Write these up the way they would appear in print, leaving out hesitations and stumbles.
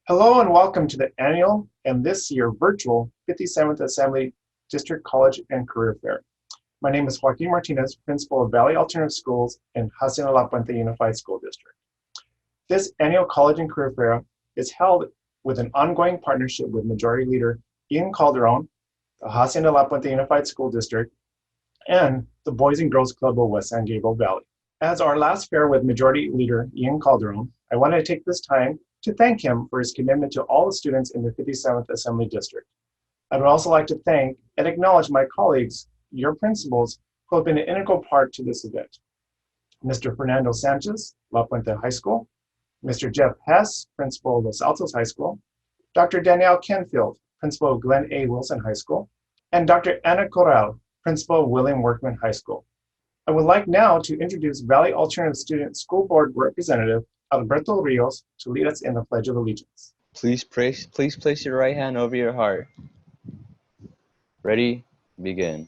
Hello and welcome to the annual and this year virtual 57th Assembly District College and Career Fair. My name is Joaquin Martinez, Principal of Valley Alternative Schools in Hacienda La Puente Unified School District. This annual College and Career Fair is held with an ongoing partnership with Majority Leader Ian Calderon, the Hacienda La Puente Unified School District, and the Boys and Girls Club of West San Gabriel Valley. As our last fair with Majority Leader Ian Calderon, I want to take this time to thank him for his commitment to all the students in the 57th Assembly District. I would also like to thank and acknowledge my colleagues, your principals, who have been an integral part to this event. Mr. Fernando Sanchez, La Puente High School, Mr. Jeff Hess, Principal of Los Altos High School, Dr. Danielle Kenfield, Principal of Glen A. Wilson High School, and Dr. Anna Corral, Principal of William Workman High School. I would like now to introduce Valley Alternative Student School Board Representative Alberto Rios to lead us in the Pledge of Allegiance. Please place your right hand over your heart. Ready? Begin.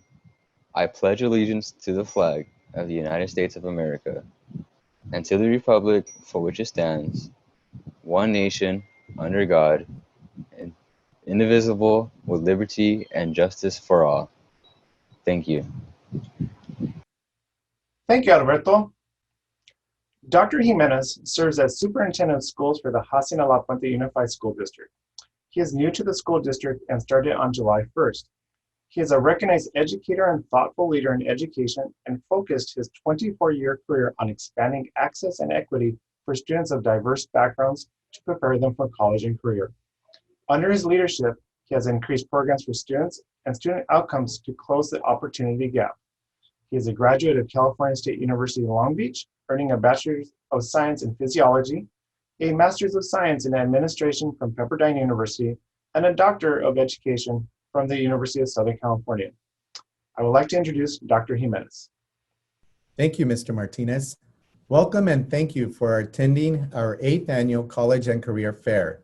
I pledge allegiance to the flag of the United States of America and to the republic for which it stands, one nation, under God, indivisible, with liberty and justice for all. Thank you. Thank you, Alberto. Dr. Jimenez serves as Superintendent of Schools for the Hacienda La Puente Unified School District. He is new to the school district and started on July 1st. He is a recognized educator and thoughtful leader in education and focused his 24-year career on expanding access and equity for students of diverse backgrounds to prepare them for college and career. Under his leadership, he has increased programs for students and student outcomes to close the opportunity gap. He is a graduate of California State University in Long Beach, earning a Bachelor's of Science in Physiology, a Master's of Science in Administration from Pepperdine University, and a Doctor of Education from the University of Southern California. I would like to introduce Dr. Jimenez. Thank you, Mr. Martinez. Welcome and thank you for attending our 8th Annual College and Career Fair.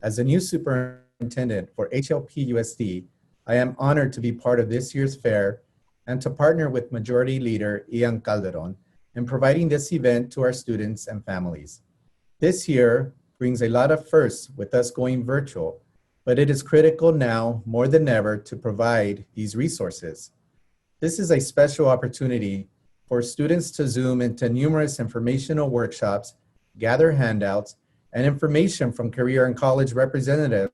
As a new superintendent for HLP USD, I am honored to be part of this year's fair and to partner with Majority Leader Ian Calderon in providing this event to our students and families. This year brings a lot of firsts with us going virtual, but it is critical now more than ever to provide these resources. This is a special opportunity for students to Zoom into numerous informational workshops, gather handouts, and information from career and college representatives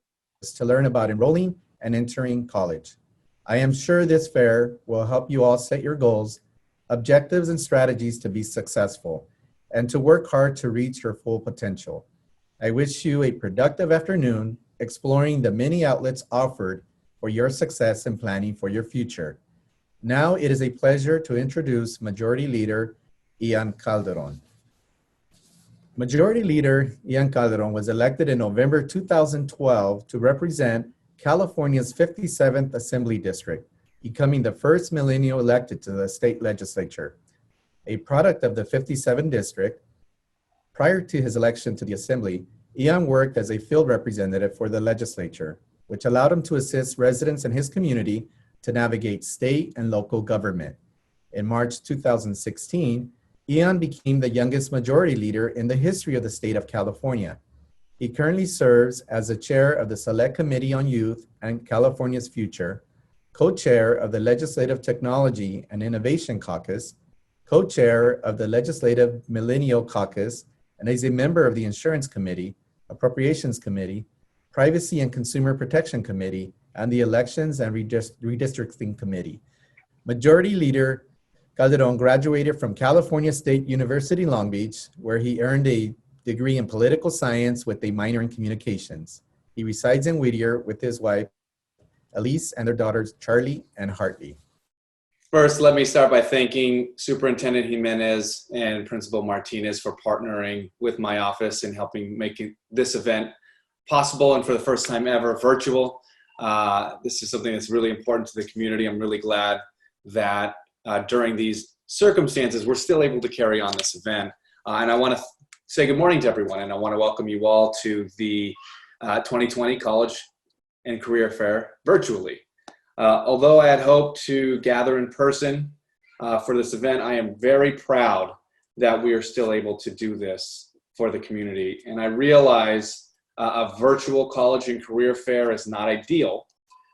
to learn about enrolling and entering college. I am sure this fair will help you all set your goals, objectives, and strategies to be successful and to work hard to reach your full potential. I wish you a productive afternoon exploring the many outlets offered for your success and planning for your future. Now it is a pleasure to introduce Majority Leader Ian Calderon. Majority Leader Ian Calderon was elected in November 2012 to represent California's 57th Assembly District, becoming the first millennial elected to the state legislature. A product of the 57th District, prior to his election to the Assembly, Ian worked as a field representative for the legislature, which allowed him to assist residents in his community to navigate state and local government. In March 2016, Ian became the youngest majority leader in the history of the state of California. He currently serves as the chair of the Select Committee on Youth and California's Future, co-chair of the Legislative Technology and Innovation Caucus, co-chair of the Legislative Millennial Caucus, and is a member of the Insurance Committee, Appropriations Committee, Privacy and Consumer Protection Committee, and the Elections and Redistricting Committee. Majority Leader Calderon graduated from California State University in Long Beach, where he earned a degree in political science with a minor in communications. He resides in Whittier with his wife, Elise, and their daughters, Charlie and Hartley. First, let me start by thanking Superintendent Jimenez and Principal Martinez for partnering with my office and helping make this event possible, and for the first time ever, virtual. This is something that's really important to the community. I'm really glad that during these circumstances, we're still able to carry on this event. And I want to say good morning to everyone, and I want to welcome you all to the 2020 College and Career Fair virtually. Although I had hoped to gather in person for this event, I am very proud that we are still able to do this for the community. And I realize A virtual college and career fair is not ideal,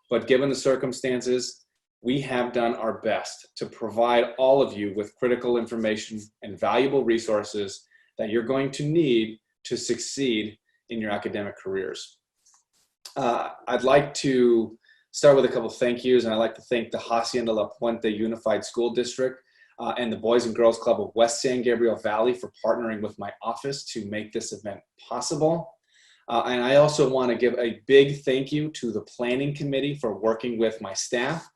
but given the circumstances, we have done our best to provide all of you with critical information and valuable resources that you're going to need to succeed in your academic careers. I'd like to start with a couple of thank yous, and I'd like to thank the Hacienda La Puente Unified School District and the Boys and Girls Club of West San Gabriel Valley for partnering with my office to make this event possible. And I also want to give a big thank you to the planning committee for working with my staff.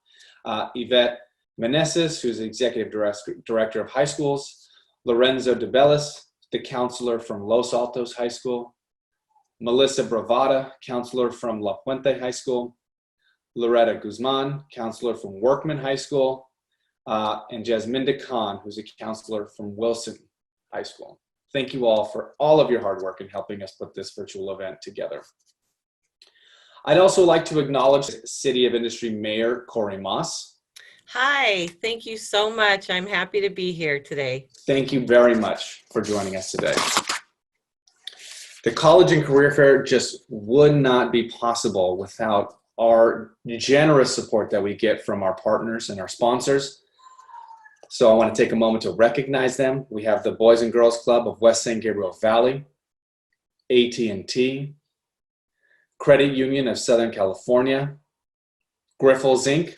Yvette Meneses, who's the executive director of high schools, Lorenzo DeBellis, the counselor from Los Altos High School, Melissa Bravada, counselor from La Puente High School, Loretta Guzman, counselor from Workman High School, and Jasminda Khan, who's a counselor from Wilson High School. Thank you all for all of your hard work in helping us put this virtual event together. I'd also like to acknowledge City of Industry Mayor Corey Moss. Hi, thank you so much. I'm happy to be here today. Thank you very much for joining us today. The College and Career Fair just would not be possible without our generous support that we get from our partners and our sponsors. So I want to take a moment to recognize them. We have the Boys and Girls Club of West San Gabriel Valley, AT&T, Credit Union of Southern California, Grifols Inc.,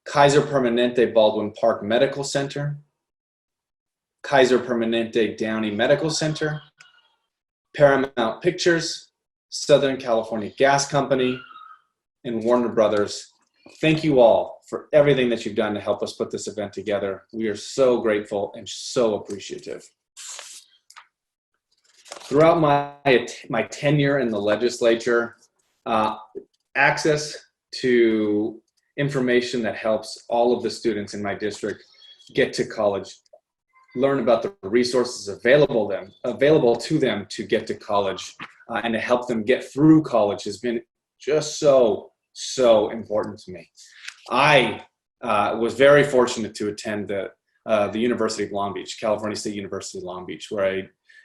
Kaiser Permanente Baldwin Park Medical Center, Kaiser Permanente Downey Medical Center, Paramount Pictures, Southern California Gas Company, and Warner Brothers. Thank you all for everything that you've done to help us put this event together. We are so grateful and so appreciative. Throughout my tenure in the legislature, access to information that helps all of the students in my district get to college, learn about the resources available to them to get to college, and to help them get through college has been just so important to me. I was very fortunate to attend the University of Long Beach, California State University, Long Beach, where I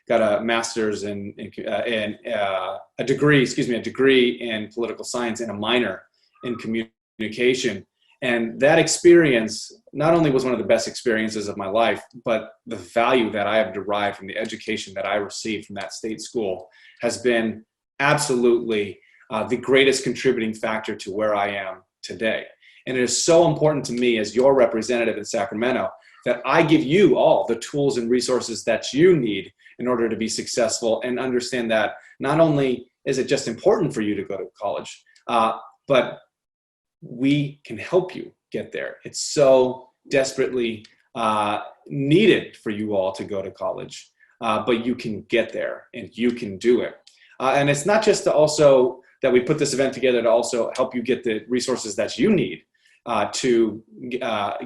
got a master's in a degree in political science and a minor in communication. And that experience not only was one of the best experiences of my life, but the value that I have derived from the education that I received from that state school has been absolutely the greatest contributing factor to where I am today. And it is so important to me as your representative in Sacramento that I give you all the tools and resources that you need in order to be successful, and understand that not only is it just important for you to go to college, but we can help you get there. It's so desperately needed for you all to go to college, but you can get there and you can do it. And it's not just to also that we put this event together to also help you get the resources that you need to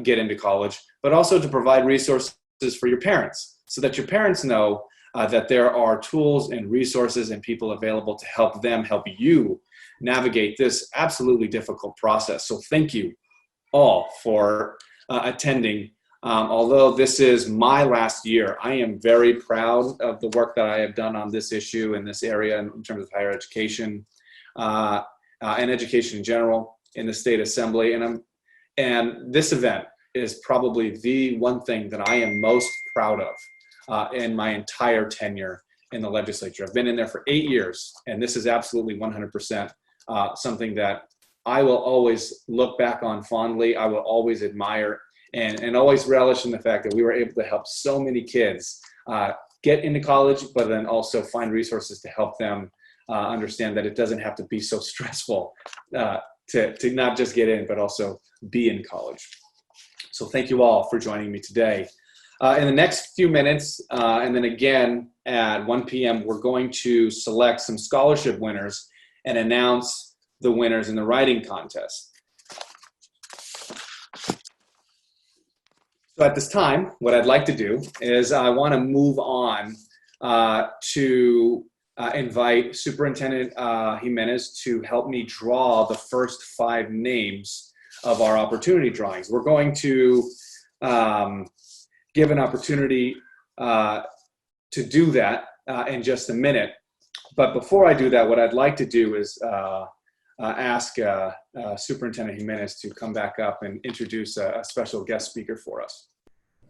get into college, but also to provide resources for your parents so that your parents know that there are tools and resources and people available to help them help you navigate this absolutely difficult process. So thank you all for attending. Although this is my last year, I am very proud of the work that I have done on this issue in this area in terms of higher education and education in general in the state assembly. And this event is probably the one thing that I am most proud of in my entire tenure in the legislature. I've been in there for 8 years, and this is absolutely 100% something that I will always look back on fondly. I will always admire and always relish in the fact that we were able to help so many kids get into college, but then also find resources to help them understand that it doesn't have to be so stressful to not just get in, but also be in college. So thank you all for joining me today. In the next few minutes, and then again at 1 p.m., we're going to select some scholarship winners and announce the winners in the writing contest. So at this time, what I'd like to do is I want to move on to invite Superintendent Jimenez to help me draw the first 5 names of our opportunity drawings. We're going to give an opportunity to do that in just a minute. But before I do that, what I'd like to do is ask Superintendent Jimenez to come back up and introduce a special guest speaker for us.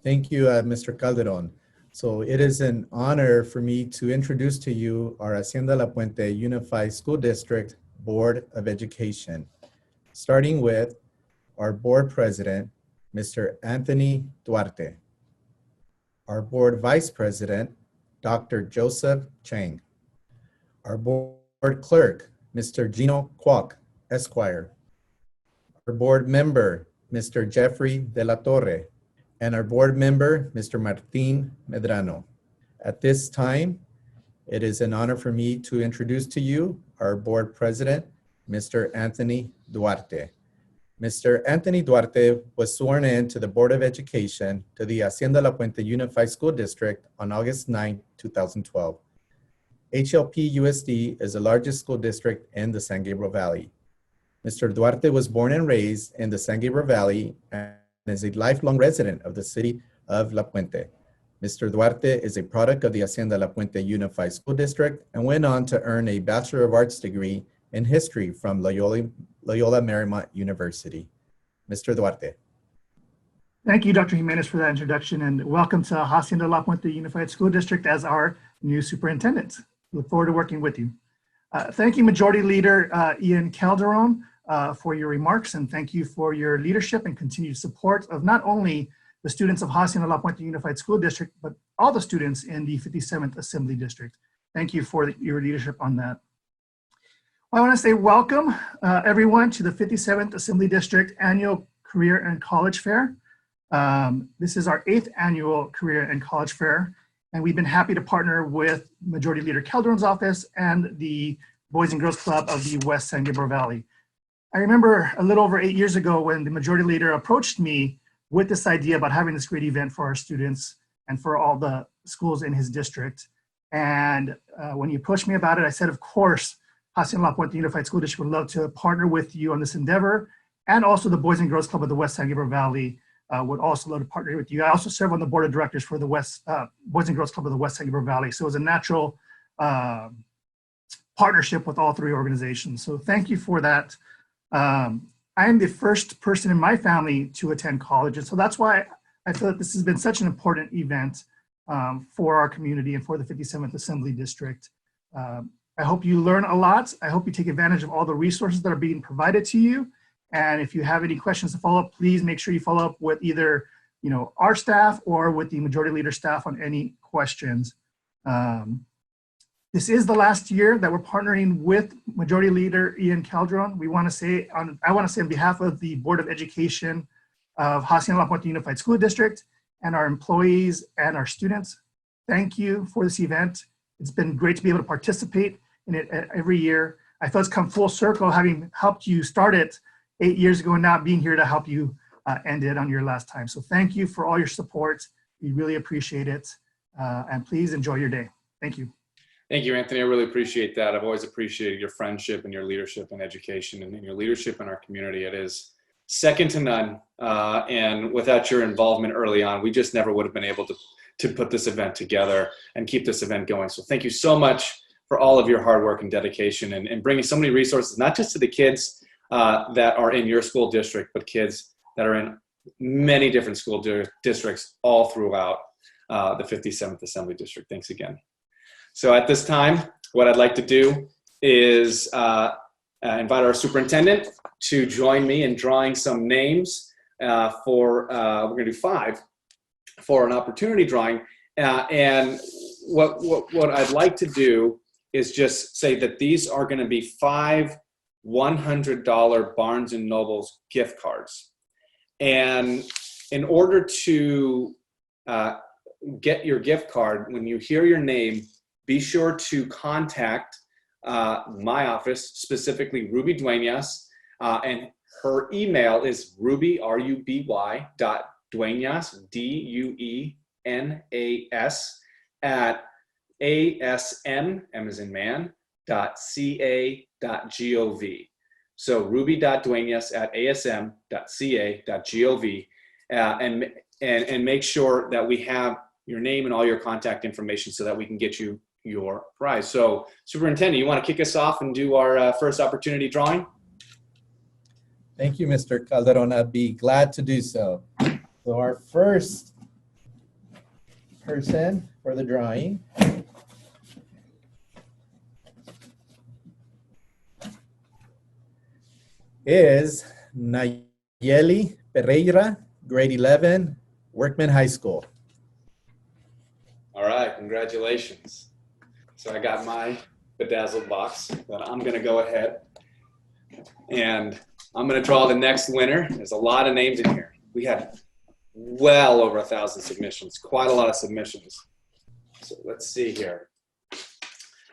Thank you, Mr. Calderon. So it is an honor for me to introduce to you our Hacienda La Puente Unified School District Board of Education, starting with our board president, Mr. Anthony Duarte, our board vice president, Dr. Joseph Chang, our board clerk, Mr. Gino Kwok, Esquire, our board member, Mr. Jeffrey De La Torre, and our board member, Mr. Martin Medrano. At this time, it is an honor for me to introduce to you our board president, Mr. Anthony Duarte. Mr. Anthony Duarte was sworn in to the Board of Education to the Hacienda La Puente Unified School District on August 9, 2012. HLP USD is the largest school district in the San Gabriel Valley. Mr. Duarte was born and raised in the San Gabriel Valley and is a lifelong resident of the city of La Puente. Mr. Duarte is a product of the Hacienda La Puente Unified School District and went on to earn a Bachelor of Arts degree in history from Loyola Marymount University. Mr. Duarte. Thank you, Dr. Jimenez, for that introduction, and welcome to Hacienda La Puente Unified School District as our new superintendent. Look forward to working with you. Thank you, Majority Leader Ian Calderon, for your remarks, and thank you for your leadership and continued support of not only the students of Hacienda La Puente Unified School District, but all the students in the 57th Assembly District. Thank you for your leadership on that. I want to say welcome, everyone, to the 57th Assembly District Annual Career and College Fair. This is our 8th annual Career and College Fair, and we've been happy to partner with Majority Leader Calderon's office and the Boys and Girls Club of the West San Gabriel Valley. I remember a little over 8 years ago when the Majority Leader approached me with this idea about having this great event for our students and for all the schools in his district. And when he approached me about it, I said, of course, Hacienda La Puente Unified School District would love to partner with you on this endeavor, and also the Boys and Girls Club of the West San Gabriel Valley would also love to partner with you. I also serve on the board of directors for the Boys and Girls Club of the West San Gabriel Valley, so it was a natural partnership with all three organizations. So thank you for that. I am the first person in my family to attend college, and so that's why I feel that this has been such an important event for our community and for the 57th Assembly District. I hope you learn a lot. I hope you take advantage of all the resources that are being provided to you. And if you have any questions to follow up, please make sure you follow up with either our staff or with the Majority Leader staff on any questions. This is the last year that we're partnering with Majority Leader Ian Calderon. I want to say on behalf of the Board of Education of Hacienda La Puente Unified School District and our employees and our students, thank you for this event. It's been great to be able to participate in it every year. I feel it's come full circle, having helped you start it 8 years ago and now being here to help you end it on your last time. So thank you for all your support. We really appreciate it. And please enjoy your day. Thank you. Thank you, Anthony. I really appreciate that. I've always appreciated your friendship and your leadership in education and your leadership in our community. It is second to none. And without your involvement early on, we just never would have been able to put this event together and keep this event going. So thank you so much for all of your hard work and dedication and bringing so many resources, not just to the kids that are in your school district, but kids that are in many different school districts all throughout the 57th Assembly District. Thanks again. So at this time, what I'd like to do is invite our superintendent to join me in drawing some names we're going to do 5 for an opportunity drawing. And what I'd like to do is just say that these are going to be 5 $100 Barnes & Noble's gift cards. And in order to get your gift card, when you hear your name, be sure to contact my office, specifically Ruby Duenas, and her email is ruby, R-U-B-Y, .duenas, D-U-E-N-A-S, at asm, M as in man, .ca.gov. So ruby.duenas at asm.ca.gov, and make sure that we have your name and all your contact information so that we can get you your prize. So Superintendent, you want to kick us off and do our first opportunity drawing? Thank you, Mr. Calderon. I'd be glad to do so. So our first person for the drawing is Nayeli Pereira, grade 11, Workman High School. All right, congratulations. So I got my bedazzled box, but I'm gonna go ahead and I'm gonna draw the next winner. There's a lot of names in here. We had well over 1,000 submissions, quite a lot of submissions. So let's see here.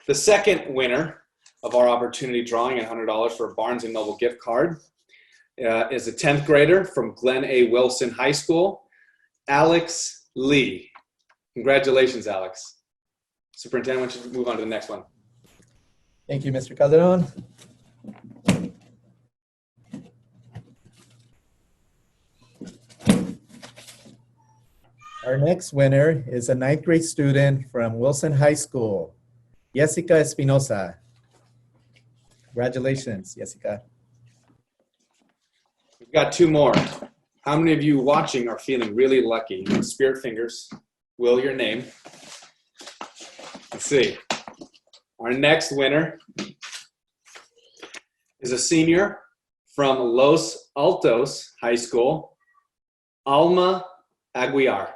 The second winner of our opportunity drawing, $100 for a Barnes & Noble gift card, is a 10th grader from Glen A. Wilson High School, Alex Lee. Congratulations, Alex. Superintendent, why don't you move on to the next one? Thank you, Mr. Calderon. Our next winner is a 9th grade student from Wilson High School, Jessica Espinosa. Congratulations, Jessica. We've got two more. How many of you watching are feeling really lucky? Spirit fingers. Will, your name. Let's see. Our next winner is a senior from Los Altos High School, Alma Aguilar.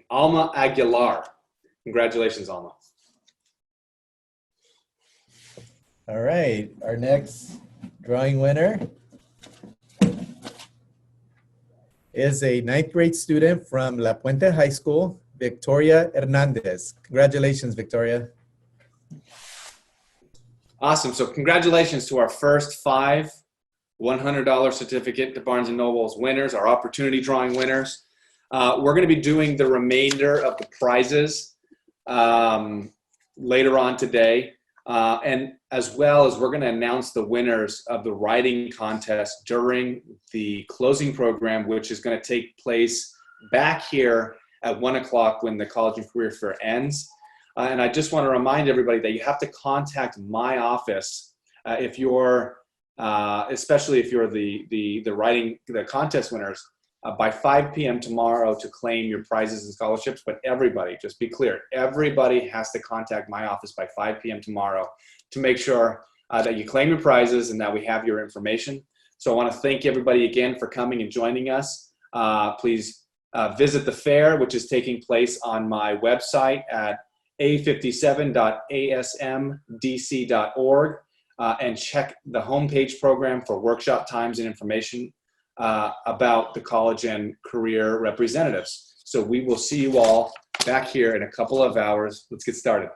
Alma Aguilar. Congratulations, Alma. All right, our next drawing winner is a 9th grade student from La Puente High School, Victoria Hernandez. Congratulations, Victoria. Awesome. So congratulations to our first 5 $100 certificate to Barnes & Noble's winners, our opportunity drawing winners. We're going to be doing the remainder of the prizes later on today. And as well as we're going to announce the winners of the writing contest during the closing program, which is going to take place back here at 1 o'clock when the College and Career Fair ends. And I just want to remind everybody that you have to contact my office if you're, especially if you're the contest winners, by 5 p.m. tomorrow to claim your prizes and scholarships. But everybody, just be clear, everybody has to contact my office by 5 p.m. tomorrow to make sure that you claim your prizes and that we have your information. So I want to thank everybody again for coming and joining us. Please visit the fair, which is taking place on my website at a57.asmdc.org, and check the homepage program for workshop times and information about the college and career representatives. So we will see you all back here in a couple of hours. Let's get started.